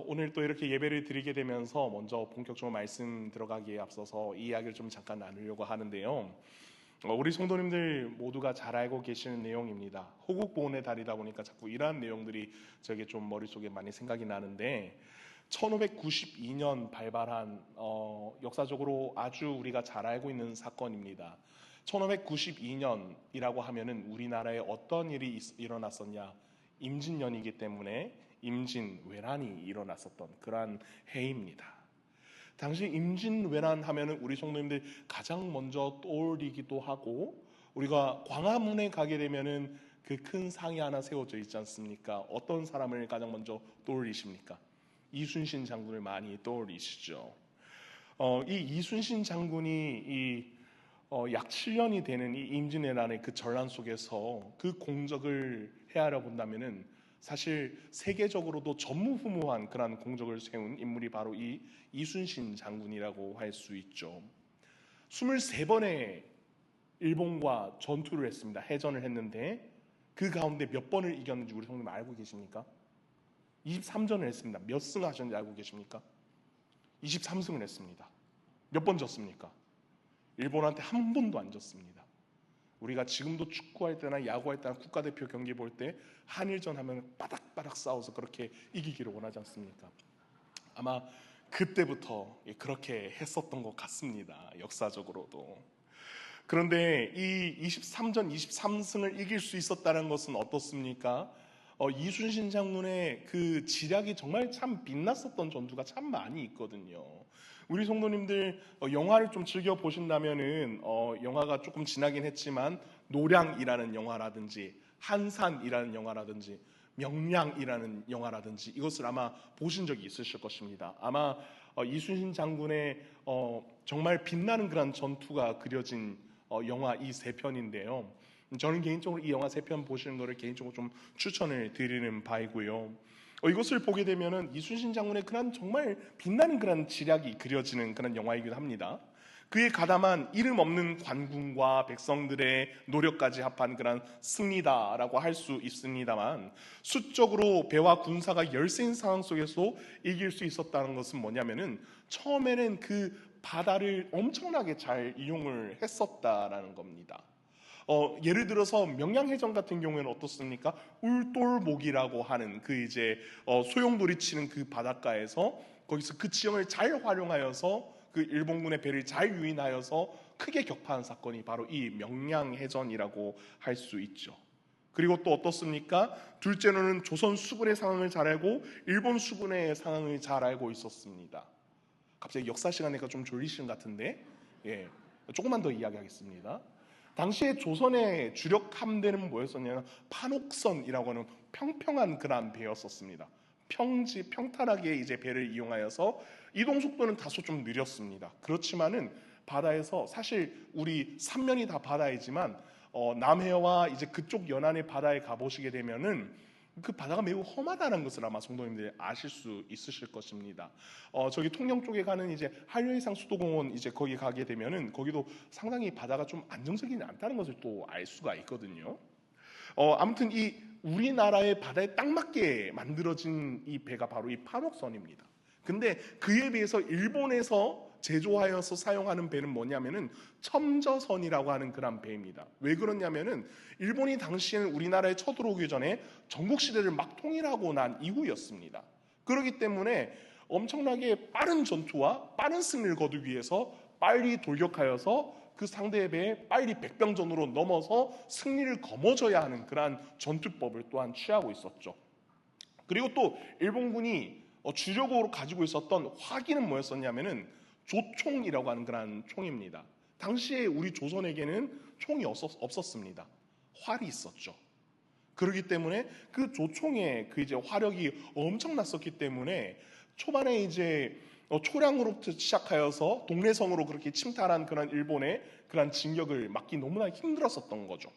오늘 또 이렇게 예배를 드리게 되면서 먼저 본격적으로 말씀 들어가기에 앞서서 이 이야기를 좀 잠깐 나누려고 하는데요. 우리 성도님들 모두가 잘 알고 계시는 내용입니다. 호국보훈의 달이다 보니까 자꾸 이러한 내용들이 저에게 좀 머릿속에 많이 생각이 나는데 1592년 발발한 역사적으로 아주 우리가 잘 알고 있는 사건입니다. 1592년이라고 하면은 우리나라에 어떤 일이 일어났었냐? 임진년이기 때문에 임진왜란이 일어났었던 그러한 해입니다. 당시 임진왜란 하면은 우리 성도님들 가장 먼저 떠올리기도 하고, 우리가 광화문에 가게 되면은 그 큰 상이 하나 세워져 있지 않습니까? 어떤 사람을 가장 먼저 떠올리십니까? 이순신 장군을 많이 떠올리시죠. 이 이순신 장군이 약 7년이 되는 이 임진왜란의 그 전란 속에서 그 공적을 헤아려 본다면은 사실 세계적으로도 전무후무한 그러한 공적을 세운 인물이 바로 이 이순신 장군이라고 할 수 있죠. 23번의 일본과 전투를 했습니다. 해전을 했는데 그 가운데 몇 번을 이겼는지 우리 성도님 알고 계십니까? 23전을 했습니다. 몇 승 하셨는지 알고 계십니까? 23승을 했습니다. 몇 번 졌습니까? 일본한테 한 번도 안 졌습니다. 우리가 지금도 축구할 때나 야구할 때나 국가대표 경기 볼 때 한일전 하면 바닥바닥 싸워서 그렇게 이기기를 원하지 않습니까? 아마 그때부터 그렇게 했었던 것 같습니다. 역사적으로도. 그런데 이 23전 23승을 이길 수 있었다는 것은 어떻습니까? 이순신 장군의 그 지략이 정말 참 빛났었던 전투가 참 많이 있거든요. 우리 성도님들 영화를 좀 즐겨 보신다면은 영화가 조금 지나긴 했지만 노량이라는 영화라든지 한산이라는 영화라든지 명량이라는 영화라든지 이것을 아마 보신 적이 있으실 것입니다. 아마 이순신 장군의 정말 빛나는 그런 전투가 그려진 영화 이 세 편인데요. 저는 개인적으로 이 영화 세 편 보시는 것을 개인적으로 좀 추천을 드리는 바이고요. 이것을 보게 되면은 이순신 장군의 그런 정말 빛나는 그런 지략이 그려지는 그런 영화이기도 합니다. 그에 가담한 이름 없는 관군과 백성들의 노력까지 합한 그런 승리다라고 할 수 있습니다만, 수적으로 배와 군사가 열세인 상황 속에서 이길 수 있었다는 것은 뭐냐면은 처음에는 그 바다를 엄청나게 잘 이용을 했었다라는 겁니다. 예를 들어서 명량해전 같은 경우에는 어떻습니까? 울돌목이라고 하는 그 이제 소용돌이 치는 그 바닷가에서 거기서 그 지형을 잘 활용하여서 그 일본군의 배를 잘 유인하여서 크게 격파한 사건이 바로 이 명량해전이라고 할 수 있죠. 그리고 또 어떻습니까? 둘째로는 조선 수군의 상황을 잘 알고 일본 수군의 상황을 잘 알고 있었습니다. 갑자기 역사 시간이니까 좀 졸리시는 것 같은데, 조금만 더 이야기하겠습니다. 당시에 조선의 주력 함대는 뭐였었냐면 판옥선이라고 하는 평평한 그런 배였었습니다. 평탄하게 이제 배를 이용하여서 이동 속도는 다소 좀 느렸습니다. 그렇지만은 바다에서 사실 우리 삼면이 다 바다이지만 남해와 이제 그쪽 연안의 바다에 가보시게 되면은 그 바다가 매우 험하다는 것을 아마 성도님들이 아실 수 있으실 것입니다. 저기 통영 쪽에 가는 이제 한려해상 수도공원 이제 거기 가게 되면은 거기도 상당히 바다가 좀 안정적이지 않다는 것을 또 알 수가 있거든요. 아무튼 이 우리나라의 바다에 딱 맞게 만들어진 이 배가 바로 이 판옥선입니다. 근데 그에 비해서 일본에서 제조하여서 사용하는 배는 뭐냐면은 첨저선이라고 하는 그런 배입니다. 왜 그러냐면은 일본이 당시에는 우리나라에 쳐들어오기 전에 전국시대를 막 통일하고 난 이후였습니다. 그렇기 때문에 엄청나게 빠른 전투와 빠른 승리를 거두기 위해서 빨리 돌격하여서 그 상대의 배에 빨리 백병전으로 넘어서 승리를 거머쥐어야 하는 그러한 전투법을 또한 취하고 있었죠. 그리고 또 일본군이 주력으로 가지고 있었던 화기는 뭐였었냐면은 조총이라고 하는 그런 총입니다. 당시에 우리 조선에게는 총이 없었습니다. 활이 있었죠. 그렇기 때문에 그 조총의 그 이제 화력이 엄청났었기 때문에 초반에 이제 초량으로부터 시작하여서 동래성으로 그렇게 침탈한 그런 일본의 그런 진격을 막기 너무나 힘들었었던 거죠.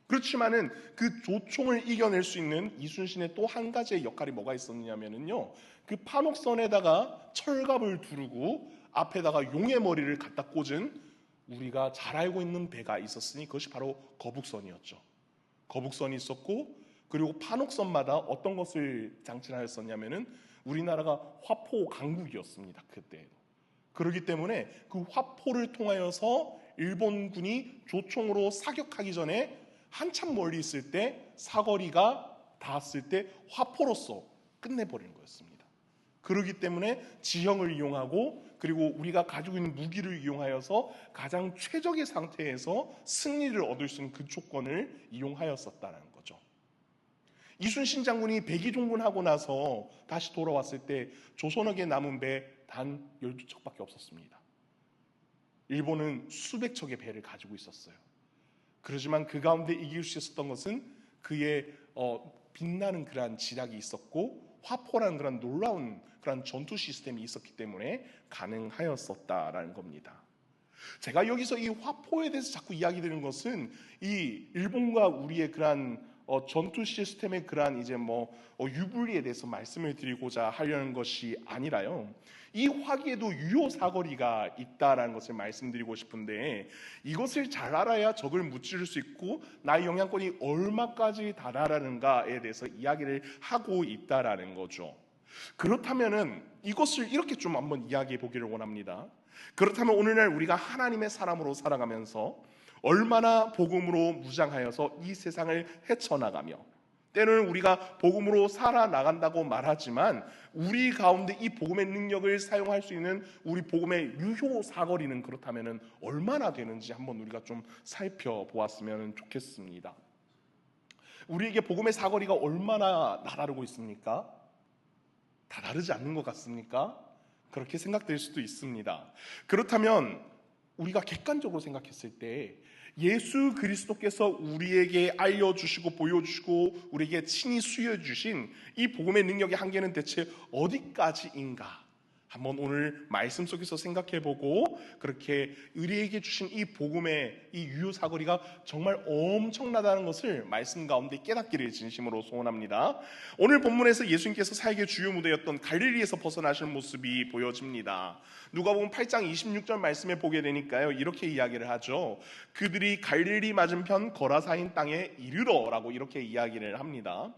그렇지만은 그 조총을 이겨낼 수 있는 이순신의 또 한 가지의 역할이 뭐가 있었냐면요, 그 판옥선에다가 철갑을 두르고 앞에다가 용의 머리를 갖다 꽂은 우리가 잘 알고 있는 배가 있었으니 그것이 바로 거북선이었죠. 거북선이 있었고 그리고 판옥선마다 어떤 것을 장치하였었냐면은 우리나라가 화포 강국이었습니다. 그때. 그렇기 때문에 그 화포를 통하여서 일본군이 조총으로 사격하기 전에 한참 멀리 있을 때 사거리가 닿았을 때 화포로서 끝내버리는 거였습니다. 그렇기 때문에 지형을 이용하고 그리고 우리가 가지고 있는 무기를 이용하여서 가장 최적의 상태에서 승리를 얻을 수 있는 그 조건을 이용하였었다는 거죠. 이순신 장군이 백의종군하고 나서 다시 돌아왔을 때 조선역에 남은 배 단 12척밖에 없었습니다. 일본은 수백 척의 배를 가지고 있었어요. 그렇지만 그 가운데 이길 수 있었던 것은 그의 빛나는 그러한 지략이 있었고 화포라는 그런 놀라운 그런 전투 시스템이 있었기 때문에 가능하였었다라는 겁니다. 제가 여기서 이 화포에 대해서 자꾸 이야기 드리는 것은 이 일본과 우리의 그러한 전투 시스템의 그러한 이제 유불리에 대해서 말씀을 드리고자 하려는 것이 아니라요. 이 화기에도 유효 사거리가 있다라는 것을 말씀드리고 싶은데 이것을 잘 알아야 적을 무찌를 수 있고 나의 영향권이 얼마까지 달하는가에 대해서 이야기를 하고 있다라는 거죠. 그렇다면은 이것을 이렇게 좀 한번 이야기해 보기를 원합니다. 그렇다면 오늘날 우리가 하나님의 사람으로 살아가면서 얼마나 복음으로 무장하여서 이 세상을 헤쳐나가며 때로는 우리가 복음으로 살아나간다고 말하지만 우리 가운데 이 복음의 능력을 사용할 수 있는 우리 복음의 유효 사거리는 그렇다면 얼마나 되는지 한번 우리가 좀 살펴보았으면 좋겠습니다. 우리에게 복음의 사거리가 얼마나 다다르고 있습니까? 다다르지 않는 것 같습니까? 그렇게 생각될 수도 있습니다. 그렇다면 우리가 객관적으로 생각했을 때 예수 그리스도께서 우리에게 알려주시고 보여주시고 우리에게 친히 수여주신 이 복음의 능력의 한계는 대체 어디까지인가? 한번 오늘 말씀 속에서 생각해보고 그렇게 우리에게 주신 이 복음의 이 유효 사거리가 정말 엄청나다는 것을 말씀 가운데 깨닫기를 진심으로 소원합니다. 오늘 본문에서 예수님께서 사역의 주요 무대였던 갈릴리에서 벗어나시는 모습이 보여집니다. 누가복음 8장 26절 말씀에 보게 되니까요, 이렇게 이야기를 하죠. 그들이 갈릴리 맞은편 거라사인 땅에 이르러라고 이렇게 이야기를 합니다.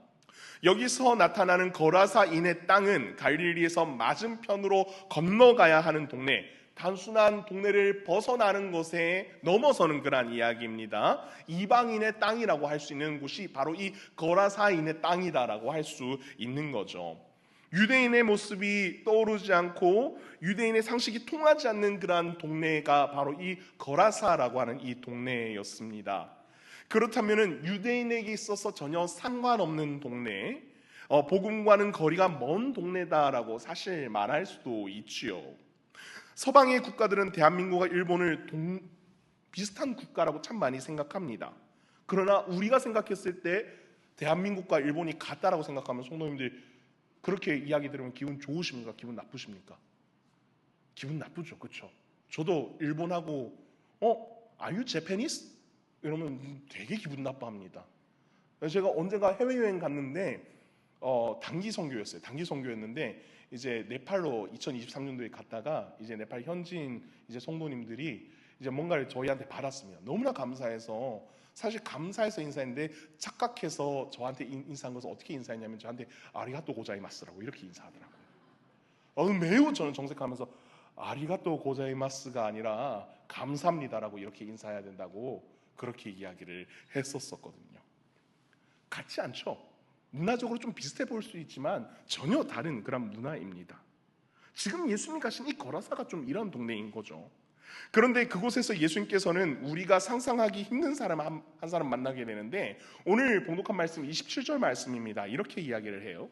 여기서 나타나는 거라사인의 땅은 갈릴리에서 맞은편으로 건너가야 하는 동네, 단순한 동네를 벗어나는 것에 넘어서는 그러한 이야기입니다. 이방인의 땅이라고 할 수 있는 곳이 바로 이 거라사인의 땅이다라고 할 수 있는 거죠. 유대인의 모습이 떠오르지 않고 유대인의 상식이 통하지 않는 그러한 동네가 바로 이 거라사라고 하는 이 동네였습니다. 그렇다면 유대인에게 있어서 전혀 상관없는 동네, 복음과는 거리가 먼 동네다라고 사실 말할 수도 있지요. 서방의 국가들은 대한민국과 일본을 비슷한 국가라고 참 많이 생각합니다. 그러나 우리가 생각했을 때 대한민국과 일본이 같다라고 생각하면 성도님들 그렇게 이야기 들으면 기분 좋으십니까? 기분 나쁘십니까? 기분 나쁘죠, 그렇죠? 저도 일본하고 Are you Japanese? 이러면 되게 기분 나빠합니다. 제가 언젠가 해외여행 갔는데 단기 선교였어요. 단기 선교였는데 이제 네팔로 2023년도에 갔다가 이제 네팔 현지인 이제 성도님들이 이제 뭔가를 저희한테 받았습니다. 너무나 감사해서 사실 감사해서 인사했는데 착각해서 저한테 인사한 것은 어떻게 인사했냐면 저한테 아리가또 고자이마스라고 이렇게 인사하더라고요. 매우 저는 정색하면서 아리가또 고자이마스가 아니라 감사합니다라고 이렇게 인사해야 된다고 그렇게 이야기를 했었거든요. 같지 않죠? 문화적으로 좀 비슷해 보일 수 있지만 전혀 다른 그런 문화입니다. 지금 예수님 가신 이 거라사가 좀 이런 동네인 거죠. 그런데 그곳에서 예수님께서는 우리가 상상하기 힘든 사람 한 사람 만나게 되는데 오늘 봉독한 말씀 27절 말씀입니다. 이렇게 이야기를 해요.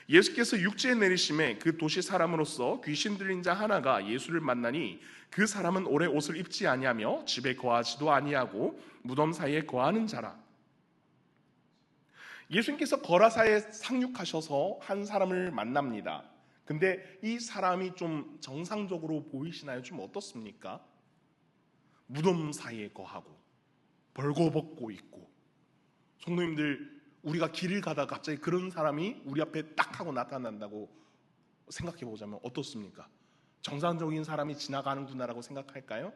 예수께서 육지에 내리심에 그 도시 사람으로서 귀신 들린 자 하나가 예수를 만나니 그 사람은 오래 옷을 입지 아니하며 집에 거하지도 아니하고 무덤 사이에 거하는 자라. 예수님께서 거라사에 상륙하셔서 한 사람을 만납니다. 근데 이 사람이 좀 정상적으로 보이시나요? 좀 어떻습니까? 무덤 사이에 거하고 벌거벗고 있고. 성도님들, 우리가 길을 가다가 갑자기 그런 사람이 우리 앞에 딱 하고 나타난다고 생각해 보자면 어떻습니까? 정상적인 사람이 지나가는구나라고 생각할까요?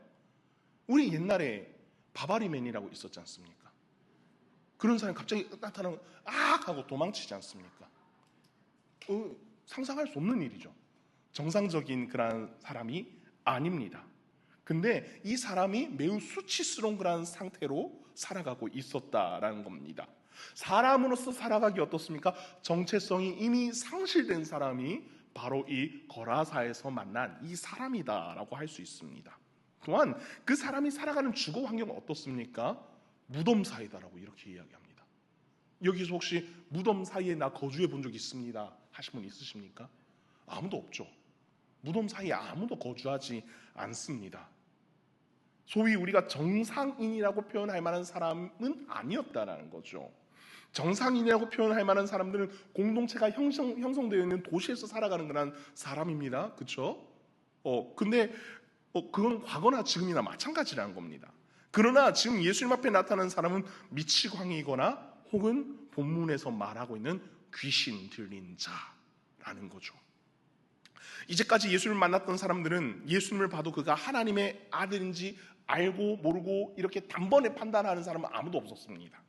우리 옛날에 바바리맨이라고 있었지 않습니까? 그런 사람이 갑자기 나타나면 하고 도망치지 않습니까? 상상할 수 없는 일이죠. 정상적인 그런 사람이 아닙니다. 근데 이 사람이 매우 수치스러운 그런 상태로 살아가고 있었다라는 겁니다. 사람으로서 살아가기 어떻습니까? 정체성이 이미 상실된 사람이 바로 이 거라사에서 만난 이 사람이다라고 할 수 있습니다. 또한 그 사람이 살아가는 주거 환경은 어떻습니까? 무덤 사이다라고 이렇게 이야기합니다. 여기서 혹시 무덤 사이에 나 거주해 본 적 있습니다 하신 분 있으십니까? 아무도 없죠. 무덤 사이에 아무도 거주하지 않습니다. 소위 우리가 정상인이라고 표현할 만한 사람은 아니었다라는 거죠. 정상인이라고 표현할 만한 사람들은 공동체가 형성되어 있는 도시에서 살아가는 그런 사람입니다. 그렇죠? 근데 그건 과거나 지금이나 마찬가지라는 겁니다. 그러나 지금 예수님 앞에 나타나는 사람은 미치광이거나 혹은 본문에서 말하고 있는 귀신 들린 자라는 거죠. 이제까지 예수님을 만났던 사람들은 예수님을 봐도 그가 하나님의 아들인지 알고 모르고 이렇게 단번에 판단하는 사람은 아무도 없었습니다.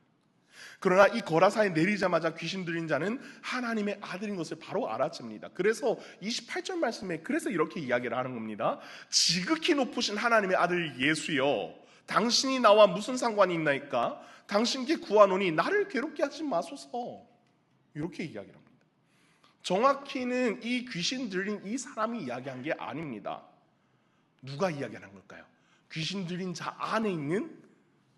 그러나 이 거라사에 내리자마자 귀신 들린 자는 하나님의 아들인 것을 바로 알아챕니다. 그래서 28절 말씀에 그래서 이렇게 이야기를 하는 겁니다. 지극히 높으신 하나님의 아들 예수여, 당신이 나와 무슨 상관이 있나이까? 당신께 구하노니 나를 괴롭게 하지 마소서. 이렇게 이야기를 합니다. 정확히는 이 귀신 들린 이 사람이 이야기한 게 아닙니다. 누가 이야기하는 걸까요? 귀신 들린 자 안에 있는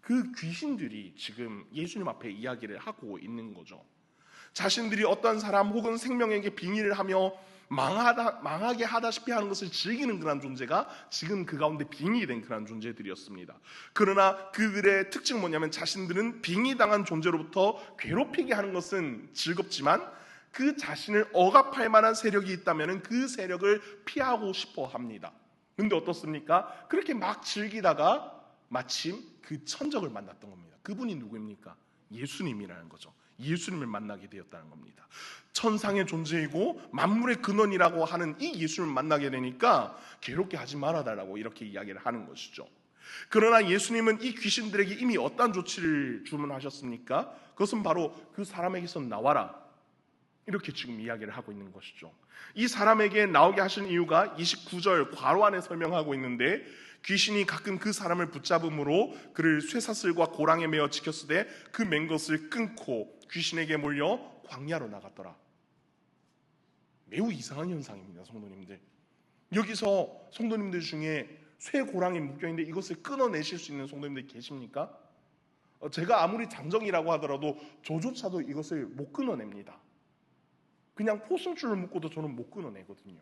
그 귀신들이 지금 예수님 앞에 이야기를 하고 있는 거죠. 자신들이 어떤 사람 혹은 생명에게 빙의를 하며 망하게 하다시피 하는 것을 즐기는 그런 존재가 지금 그 가운데 빙의된 그런 존재들이었습니다. 그러나 그들의 특징은 뭐냐면 자신들은 빙의당한 존재로부터 괴롭히게 하는 것은 즐겁지만 그 자신을 억압할 만한 세력이 있다면 그 세력을 피하고 싶어 합니다. 근데 어떻습니까? 그렇게 막 즐기다가 마침 그 천적을 만났던 겁니다. 그분이 누구입니까? 예수님이라는 거죠. 예수님을 만나게 되었다는 겁니다. 천상의 존재이고 만물의 근원이라고 하는 이 예수님을 만나게 되니까 괴롭게 하지 말아달라고 이렇게 이야기를 하는 것이죠. 그러나 예수님은 이 귀신들에게 이미 어떤 조치를 주문하셨습니까? 그것은 바로 그 사람에게서 나와라, 이렇게 지금 이야기를 하고 있는 것이죠. 이 사람에게 나오게 하신 이유가 29절 괄호 안에 설명하고 있는데, 귀신이 가끔 그 사람을 붙잡음으로 그를 쇠사슬과 고랑에 매어 지켰으되 그 맨 것을 끊고 귀신에게 몰려 광야로 나갔더라. 매우 이상한 현상입니다, 성도님들. 여기서 성도님들 중에 쇠 고랑에 묶여있는데 이것을 끊어내실 수 있는 성도님들 계십니까? 제가 아무리 장정이라고 하더라도 저조차도 이것을 못 끊어냅니다. 그냥 포승줄을 묶고도 저는 못 끊어내거든요.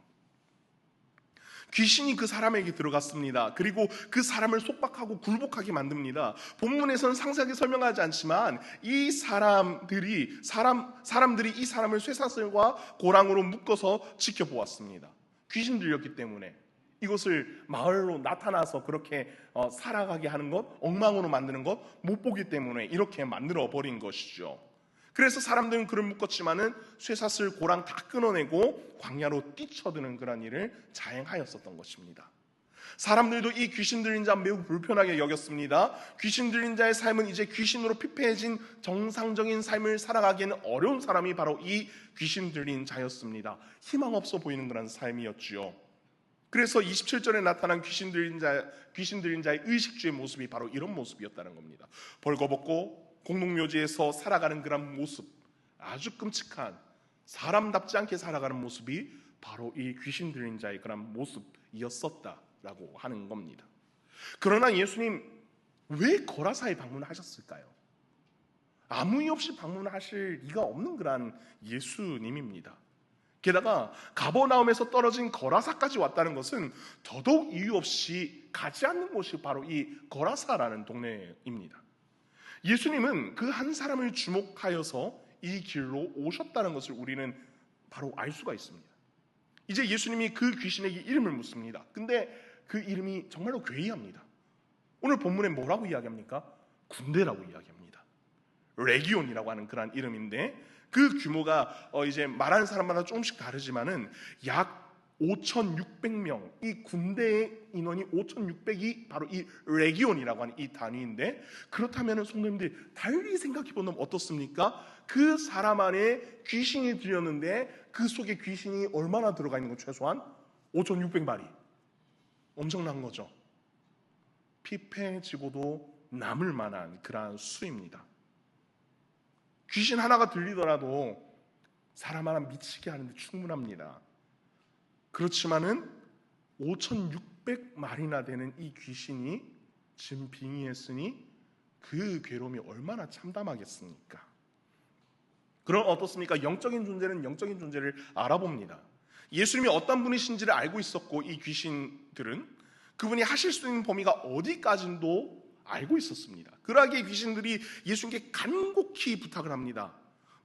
귀신이 그 사람에게 들어갔습니다. 그리고 그 사람을 속박하고 굴복하게 만듭니다. 본문에서는 상세하게 설명하지 않지만 이 사람들이 이 사람을 쇠사슬과 고랑으로 묶어서 지켜보았습니다. 귀신 들렸기 때문에 이것을 마을로 나타나서 그렇게 살아가게 하는 것, 엉망으로 만드는 것 못 보기 때문에 이렇게 만들어 버린 것이죠. 그래서 사람들은 그를 묶었지만은 쇠사슬 고랑 다 끊어내고 광야로 뛰쳐드는 그런 일을 자행하였었던 것입니다. 사람들도 이 귀신 들린 자 매우 불편하게 여겼습니다. 귀신 들린 자의 삶은 이제 귀신으로 피폐해진 정상적인 삶을 살아가기에는 어려운 사람이 바로 이 귀신 들린 자였습니다. 희망 없어 보이는 그런 삶이었지요. 그래서 27절에 나타난 귀신 들린 자의 의식주의 모습이 바로 이런 모습이었다는 겁니다. 벌거벗고 공동묘지에서 살아가는 그런 모습, 아주 끔찍한 사람답지 않게 살아가는 모습이 바로 이 귀신 들린 자의 그런 모습이었었다라고 하는 겁니다. 그러나 예수님 왜 거라사에 방문하셨을까요? 아무 이유 없이 방문하실 리가 없는 그런 예수님입니다. 게다가 가버나움에서 떨어진 거라사까지 왔다는 것은 더더욱 이유 없이 가지 않는 곳이 바로 이 거라사라는 동네입니다. 예수님은 그 한 사람을 주목하여서 이 길로 오셨다는 것을 우리는 바로 알 수가 있습니다. 이제 예수님이 그 귀신에게 이름을 묻습니다. 근데 그 이름이 정말로 괴이합니다. 오늘 본문에 뭐라고 이야기합니까? 군대라고 이야기합니다. 레기온이라고 하는 그런 이름인데 그 규모가 이제 말하는 사람마다 조금씩 다르지만은 약 5,600명, 이 군대의 인원이 5,600이 바로 이 레기온이라고 하는 이 단위인데, 그렇다면 성도님들 달리 생각해보면 어떻습니까? 그 사람 안에 귀신이 들렸는데 그 속에 귀신이 얼마나 들어가 있는 거? 최소한 5,600마리. 엄청난 거죠. 피폐해지고도 남을 만한 그러한 수입니다. 귀신 하나가 들리더라도 사람 하나 미치게 하는데 충분합니다. 그렇지만은 5,600마리나 되는 이 귀신이 지금 빙의했으니 그 괴로움이 얼마나 참담하겠습니까? 그럼 어떻습니까? 영적인 존재는 영적인 존재를 알아봅니다. 예수님이 어떤 분이신지를 알고 있었고, 이 귀신들은 그분이 하실 수 있는 범위가 어디까지도 알고 있었습니다. 그러기에 귀신들이 예수님께 간곡히 부탁을 합니다.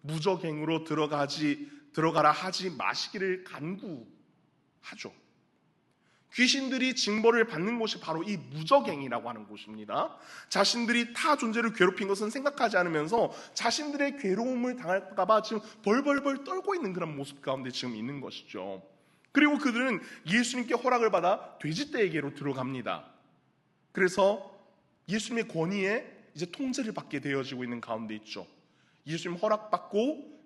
무적행으로 들어가라 하지 마시기를 간구하죠. 귀신들이 징벌을 받는 곳이 바로 이 무적행이라고 하는 곳입니다. 자신들이 타 존재를 괴롭힌 것은 생각하지 않으면서 자신들의 괴로움을 당할까 봐 지금 벌벌벌 떨고 있는 그런 모습 가운데 지금 있는 것이죠. 그리고 그들은 예수님께 허락을 받아 돼지떼에게로 들어갑니다. 그래서 예수님의 권위에 이제 통제를 받게 되어지고 있는 가운데 있죠. 예수님 허락받고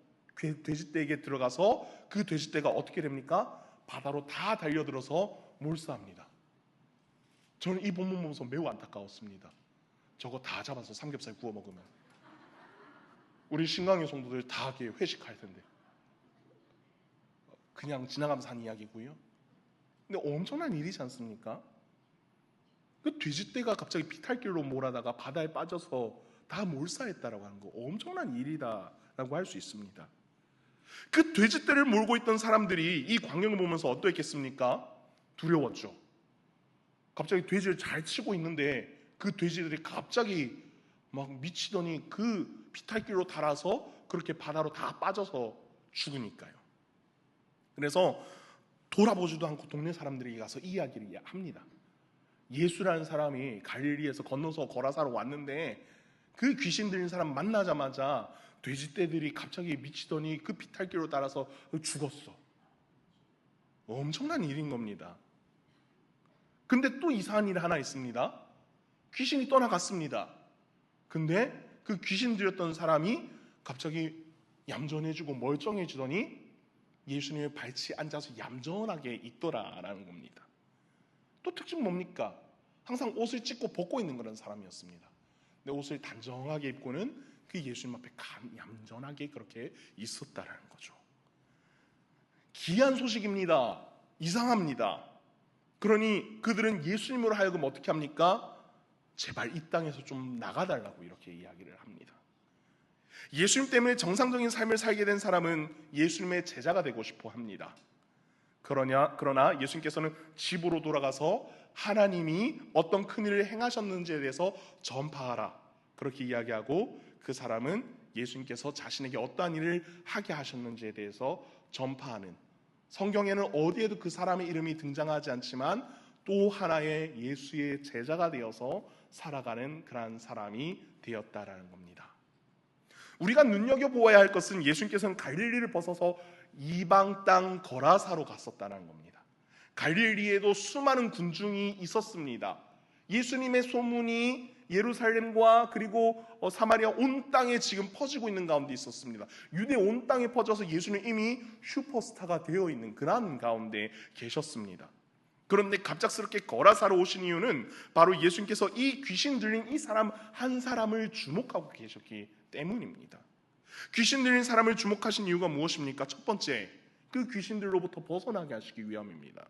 돼지떼에게 들어가서 그 돼지떼가 어떻게 됩니까? 바다로 다 달려들어서 몰사합니다. 저는 이 본문 보면서 매우 안타까웠습니다. 저거 다 잡아서 삼겹살 구워 먹으면 우리 신강의 성도들 다 회식할 텐데. 그냥 지나가면서 한 이야기고요. 근데 엄청난 일이지 않습니까? 그 돼지떼가 갑자기 피탈길로 몰아다가 바다에 빠져서 다 몰사했다라고 하는 거 엄청난 일이다라고 할 수 있습니다. 그 돼지떼를 몰고 있던 사람들이 이 광경을 보면서 어떠했겠습니까? 두려웠죠. 갑자기 돼지를 잘 치고 있는데 그 돼지들이 갑자기 막 미치더니 그 피탈길로 달아서 그렇게 바다로 다 빠져서 죽으니까요. 그래서 돌아보지도 않고 동네 사람들에게 가서 이 이야기를 합니다. 예수라는 사람이 갈릴리에서 건너서 거라사로 왔는데 그 귀신 들린 사람 만나자마자 돼지떼들이 갑자기 미치더니 그 피탈길로 따라서 죽었어. 엄청난 일인 겁니다. 근데 또 이상한 일 하나 있습니다. 귀신이 떠나갔습니다. 근데 그 귀신 들였던 사람이 갑자기 얌전해지고 멀쩡해지더니 예수님의 발치에 앉아서 얌전하게 있더라라는 겁니다. 또 특징 뭡니까? 항상 옷을 찢고 벗고 있는 그런 사람이었습니다. 근데 옷을 단정하게 입고는 그 예수님 앞에 얌전하게 그렇게 있었다라는 거죠. 기이한 소식입니다. 이상합니다. 그러니 그들은 예수님으로 하여금 어떻게 합니까? 제발 이 땅에서 좀 나가달라고 이렇게 이야기를 합니다. 예수님 때문에 정상적인 삶을 살게 된 사람은 예수님의 제자가 되고 싶어 합니다. 그러나 예수님께서는 집으로 돌아가서 하나님이 어떤 큰일을 행하셨는지에 대해서 전파하라 그렇게 이야기하고, 그 사람은 예수님께서 자신에게 어떠한 일을 하게 하셨는지에 대해서 전파하는, 성경에는 어디에도 그 사람의 이름이 등장하지 않지만 또 하나의 예수의 제자가 되어서 살아가는 그러한 사람이 되었다라는 겁니다. 우리가 눈여겨보아야 할 것은 예수님께서는 갈릴리를 벗어서 이방 땅 거라사로 갔었다는 겁니다. 갈릴리에도 수많은 군중이 있었습니다. 예수님의 소문이 예루살렘과 그리고 사마리아 온 땅에 지금 퍼지고 있는 가운데 있었습니다. 유대 온 땅에 퍼져서 예수는 이미 슈퍼스타가 되어 있는 그런 가운데 계셨습니다. 그런데 갑작스럽게 거라사로 오신 이유는 바로 예수님께서 이 귀신 들린 이 사람 한 사람을 주목하고 계셨기 때문입니다. 귀신 들린 사람을 주목하신 이유가 무엇입니까? 첫 번째, 그 귀신들로부터 벗어나게 하시기 위함입니다.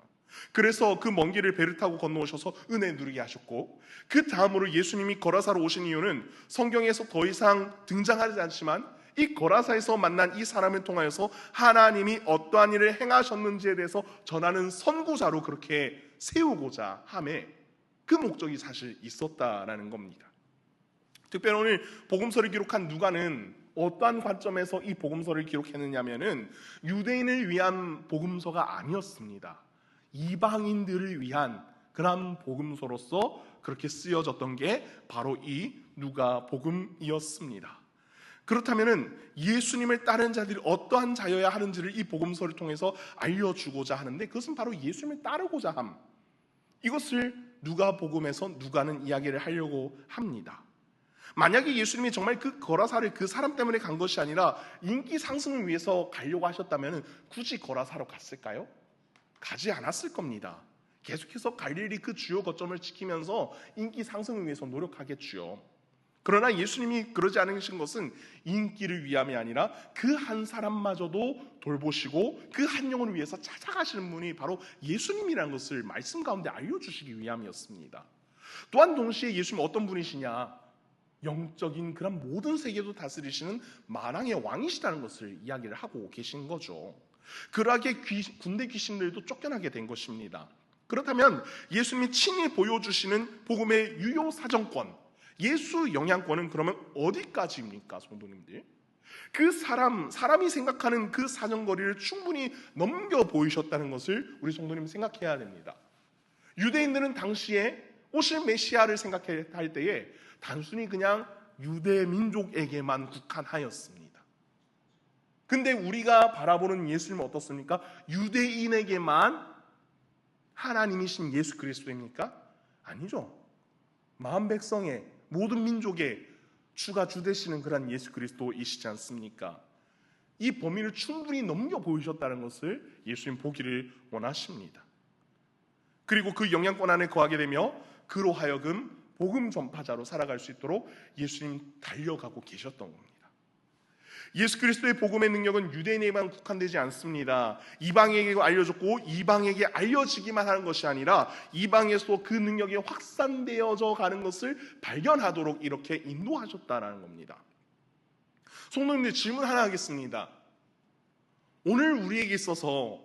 그래서 그 먼 길을 배를 타고 건너오셔서 은혜 누리게 하셨고, 그 다음으로 예수님이 거라사로 오신 이유는 성경에서 더 이상 등장하지 않지만 이 거라사에서 만난 이 사람을 통하여서 하나님이 어떠한 일을 행하셨는지에 대해서 전하는 선구자로 그렇게 세우고자 함에 그 목적이 사실 있었다라는 겁니다. 특별히 오늘 복음서를 기록한 누가는 어떠한 관점에서 이 복음서를 기록했느냐면은 유대인을 위한 복음서가 아니었습니다. 이방인들을 위한 그런 복음서로서 그렇게 쓰여졌던 게 바로 이 누가 복음이었습니다. 그렇다면은 예수님을 따르는 자들이 어떠한 자여야 하는지를 이 복음서를 통해서 알려주고자 하는데, 그것은 바로 예수님을 따르고자 함. 이것을 누가복음에서 누가는 이야기를 하려고 합니다. 만약에 예수님이 정말 그 거라사를 그 사람 때문에 간 것이 아니라 인기 상승을 위해서 가려고 하셨다면 굳이 거라사로 갔을까요? 가지 않았을 겁니다. 계속해서 갈릴리 그 주요 거점을 지키면서 인기 상승을 위해서 노력하겠지요. 그러나 예수님이 그러지 않으신 것은 인기를 위함이 아니라 그 한 사람마저도 돌보시고 그 한 영혼을 위해서 찾아가시는 분이 바로 예수님이라는 것을 말씀 가운데 알려주시기 위함이었습니다. 또한 동시에 예수님은 어떤 분이시냐? 영적인 그런 모든 세계도 다스리시는 만왕의 왕이시라는 것을 이야기를 하고 계신 거죠. 그러하게 군대 귀신들도 쫓겨나게 된 것입니다. 그렇다면 예수님이 친히 보여주시는 복음의 유효 사정권, 예수 영향권은 그러면 어디까지입니까, 성도님들? 그 사람이 생각하는 그 사정거리를 충분히 넘겨 보이셨다는 것을 우리 성도님 생각해야 됩니다. 유대인들은 당시에 오실 메시아를 생각할 때에 단순히 그냥 유대 민족에게만 국한하였습니다. 근데 우리가 바라보는 예수님은 어떻습니까? 유대인에게만 하나님이신 예수 그리스도입니까? 아니죠. 마음 백성의 모든 민족의 주가 주 되시는 그런 예수 그리스도이시지 않습니까? 이 범위를 충분히 넘겨 보이셨다는 것을 예수님 보기를 원하십니다. 그리고 그 영향권 안에 거하게 되며 그로 하여금 복음 전파자로 살아갈 수 있도록 예수님 달려가고 계셨던 겁니다. 예수 그리스도의 복음의 능력은 유대인에게만 국한되지 않습니다. 이방에게 알려졌고 이방에게 알려지기만 하는 것이 아니라 이방에서 그 능력이 확산되어져 가는 것을 발견하도록 이렇게 인도하셨다는 겁니다. 성도님들, 질문 하나 하겠습니다. 오늘 우리에게 있어서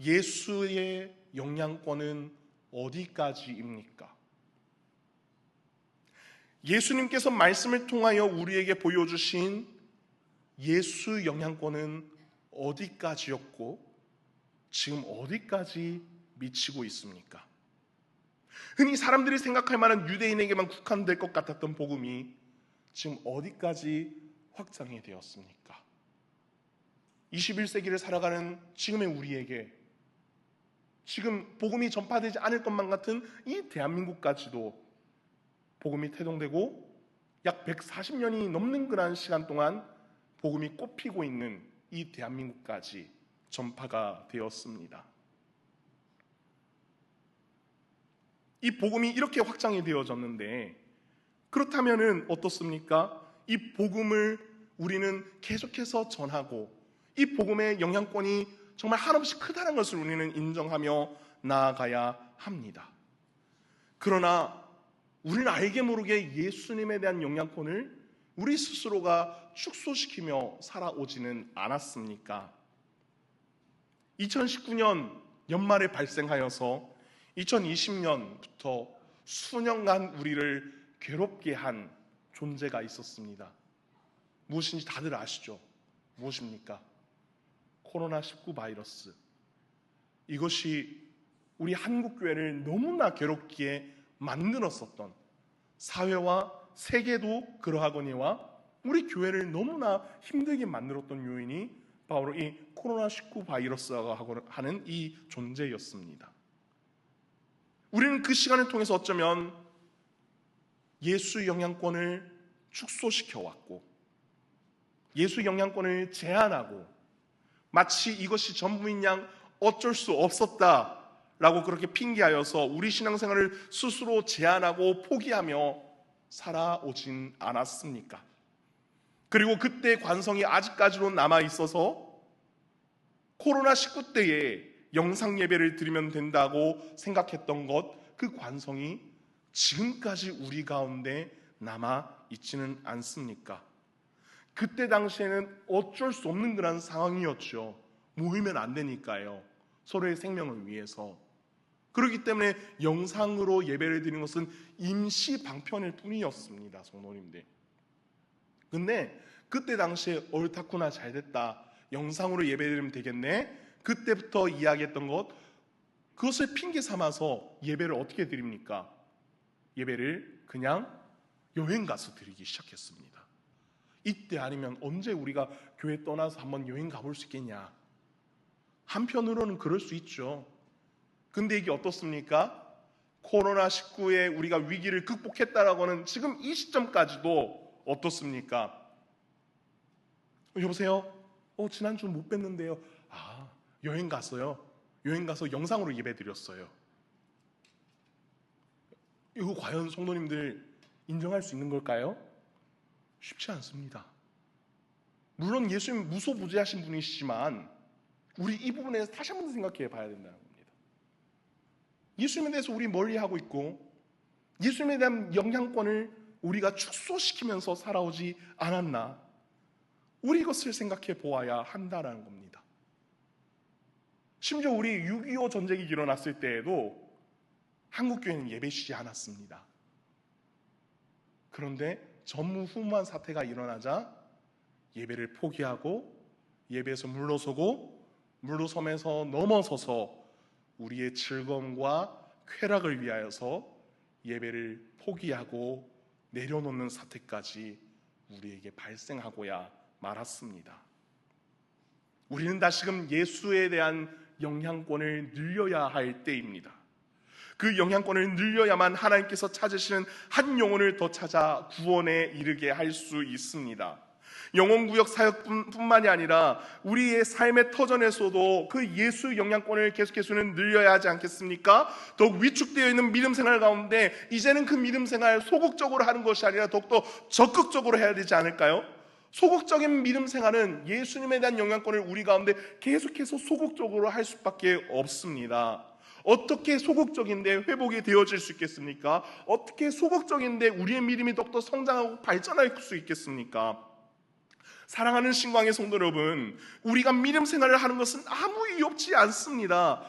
예수의 영향권은 어디까지입니까? 예수님께서 말씀을 통하여 우리에게 보여주신 예수 영향권은 어디까지였고 지금 어디까지 미치고 있습니까? 흔히 사람들이 생각할 만한 유대인에게만 국한될 것 같았던 복음이 지금 어디까지 확장이 되었습니까? 21세기를 살아가는 지금의 우리에게 지금 복음이 전파되지 않을 것만 같은 이 대한민국까지도 복음이 태동되고 약 140년이 넘는 그런 시간 동안 복음이 꽃피고 있는 이 대한민국까지 전파가 되었습니다. 이 복음이 이렇게 확장이 되어졌는데 그렇다면 어떻습니까? 이 복음을 우리는 계속해서 전하고 이 복음의 영향권이 정말 한없이 크다는 것을 우리는 인정하며 나아가야 합니다. 그러나 우리는 알게 모르게 예수님에 대한 영향권을 우리 스스로가 축소시키며 살아오지는 않았습니까? 2019년 연말에 발생하여서 2020년부터 수년간 우리를 괴롭게 한 존재가 있었습니다. 무엇인지 다들 아시죠? 무엇입니까? 코로나19 바이러스. 이것이 우리 한국교회를 너무나 괴롭게 만들었었던, 사회와 세계도 그러하거니와 우리 교회를 너무나 힘들게 만들었던 요인이 바로 이 코로나19 바이러스라고 하는 이 존재였습니다. 우리는 그 시간을 통해서 어쩌면 예수 영향권을 축소시켜 왔고 예수 영향권을 제한하고 마치 이것이 전부인 양 어쩔 수 없었다라고 그렇게 핑계하여서 우리 신앙생활을 스스로 제한하고 포기하며 살아오진 않았습니까? 그리고 그때 관성이 아직까지도 남아있어서 코로나19 때에 영상 예배를 드리면 된다고 생각했던 것, 그 관성이 지금까지 우리 가운데 남아있지는 않습니까? 그때 당시에는 어쩔 수 없는 그런 상황이었죠. 모이면 안 되니까요. 서로의 생명을 위해서. 그렇기 때문에 영상으로 예배를 드리는 것은 임시 방편일 뿐이었습니다, 성도님들. 근데 그때 당시에 옳다구나, 잘됐다, 영상으로 예배드리면 되겠네, 그때부터 이야기했던 것, 그것을 핑계 삼아서 예배를 어떻게 드립니까? 예배를 그냥 여행 가서 드리기 시작했습니다. 이때 아니면 언제 우리가 교회 떠나서 한번 여행 가볼 수 있겠냐? 한편으로는 그럴 수 있죠. 근데 이게 어떻습니까? 코로나19의 우리가 위기를 극복했다라고는 지금 이 시점까지도 어떻습니까? 여보세요? 지난주 못 뵀는데요. 여행 갔어요. 여행 가서 영상으로 예배 드렸어요. 이거 과연 성도님들 인정할 수 있는 걸까요? 쉽지 않습니다. 물론 예수님 무소부재하신 분이시지만 우리 이 부분에서 다시 한번 생각해 봐야 된다는 겁니다. 예수님에 대해서 우리 멀리하고 있고 예수님에 대한 영향권을 우리가 축소시키면서 살아오지 않았나? 우리 이것을 생각해 보아야 한다는 겁니다. 심지어 우리 6.25 전쟁이 일어났을 때에도 한국교회는 예배시지 않았습니다. 그런데 전무후무한 사태가 일어나자 예배를 포기하고 예배에서 물러서면서 넘어서서 우리의 즐거움과 쾌락을 위하여서 예배를 포기하고 내려놓는 사태까지 우리에게 발생하고야 말았습니다. 우리는 다시금 예수에 대한 영향권을 늘려야 할 때입니다. 그 영향권을 늘려야만 하나님께서 찾으시는 한 영혼을 더 찾아 구원에 이르게 할 수 있습니다. 영혼구역 사역뿐만이 아니라 우리의 삶의 터전에서도 그 예수 영향권을 계속해서는 늘려야 하지 않겠습니까? 더욱 위축되어 있는 믿음 생활 가운데 이제는 그 믿음 생활 소극적으로 하는 것이 아니라 더욱더 적극적으로 해야 되지 않을까요? 소극적인 믿음 생활은 예수님에 대한 영향권을 우리 가운데 계속해서 소극적으로 할 수밖에 없습니다. 어떻게 소극적인데 회복이 되어질 수 있겠습니까? 어떻게 소극적인데 우리의 믿음이 더욱더 성장하고 발전할 수 있겠습니까? 사랑하는 신광의 성도 여러분, 우리가 믿음 생활을 하는 것은 아무 이유 없지 않습니다.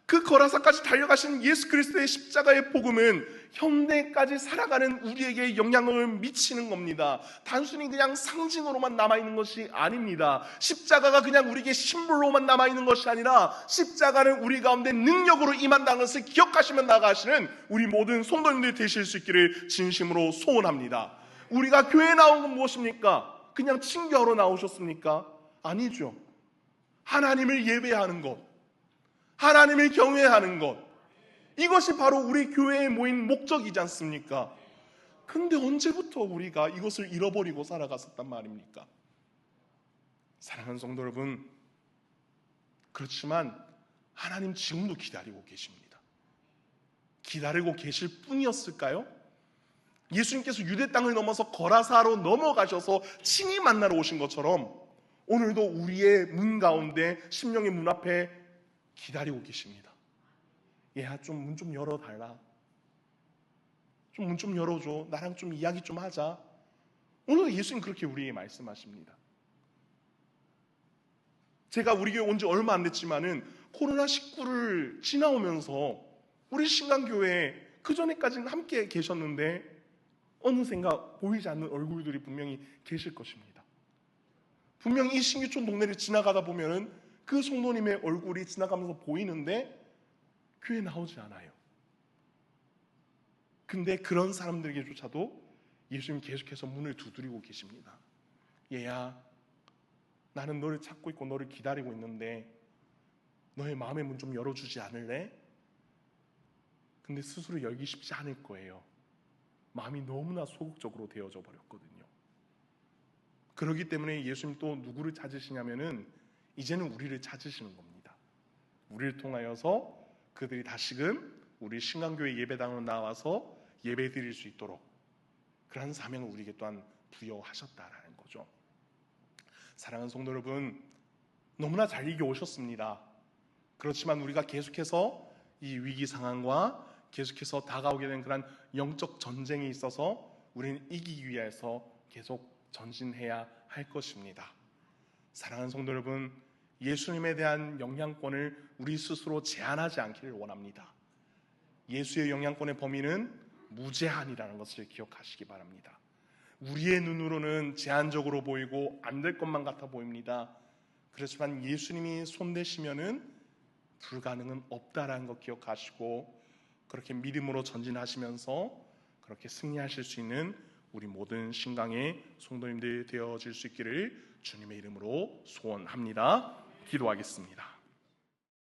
그 거라사까지 달려가신 예수 그리스도의 십자가의 복음은 현대까지 살아가는 우리에게 영향을 미치는 겁니다. 단순히 그냥 상징으로만 남아있는 것이 아닙니다. 십자가가 그냥 우리에게 심볼로만 남아있는 것이 아니라 십자가는 우리 가운데 능력으로 임한다는 것을 기억하시며 나아가시는 우리 모든 성도님들 되실 수 있기를 진심으로 소원합니다. 우리가 교회에 나온 건 무엇입니까? 그냥 친교하러 나오셨습니까? 아니죠. 하나님을 예배하는 것, 하나님을 경외하는 것, 이것이 바로 우리 교회에 모인 목적이지 않습니까? 근데 언제부터 우리가 이것을 잃어버리고 살아갔었단 말입니까? 사랑하는 성도 여러분, 그렇지만 하나님 지금도 기다리고 계십니다. 기다리고 계실 뿐이었을까요? 예수님께서 유대 땅을 넘어서 거라사로 넘어가셔서 친히 만나러 오신 것처럼 오늘도 우리의 문 가운데 심령의 문 앞에 기다리고 계십니다. 얘야, 좀 문 좀 열어달라. 좀 문 좀 열어줘. 나랑 좀 이야기 좀 하자. 오늘 예수님 그렇게 우리에게 말씀하십니다. 제가 우리 교회 온 지 얼마 안 됐지만은 코로나19를 지나오면서 우리 신강교회에 그전에까지는 함께 계셨는데 어느샌가 보이지 않는 얼굴들이 분명히 계실 것입니다. 분명히 이 신기촌 동네를 지나가다 보면은 그 성도님의 얼굴이 지나가면서 보이는데 교회에 나오지 않아요. 근데 그런 사람들에게조차도 예수님 계속해서 문을 두드리고 계십니다. 얘야, 나는 너를 찾고 있고 너를 기다리고 있는데 너의 마음의 문 좀 열어주지 않을래? 근데 스스로 열기 쉽지 않을 거예요. 마음이 너무나 소극적으로 되어져 버렸거든요. 그렇기 때문에 예수님 또 누구를 찾으시냐면은 이제는 우리를 찾으시는 겁니다. 우리를 통하여서 그들이 다시금 우리 신강교회 예배당으로 나와서 예배 드릴 수 있도록 그런 사명을 우리에게 또한 부여하셨다라는 거죠. 사랑하는 성도 여러분, 너무나 잘 이겨오셨습니다. 그렇지만 우리가 계속해서 이 위기 상황과 계속해서 다가오게 된 그런 영적 전쟁에 있어서 우리는 이기기 위해서 계속 전진해야 할 것입니다. 사랑하는 성도 여러분, 예수님에 대한 영향권을 우리 스스로 제한하지 않기를 원합니다. 예수의 영향권의 범위는 무제한이라는 것을 기억하시기 바랍니다. 우리의 눈으로는 제한적으로 보이고 안 될 것만 같아 보입니다. 그렇지만 예수님이 손대시면은 불가능은 없다라는 것 기억하시고 그렇게 믿음으로 전진하시면서 그렇게 승리하실 수 있는 우리 모든 신강의 성도님들 되어질 수 있기를 주님의 이름으로 소원합니다. 기도하겠습니다.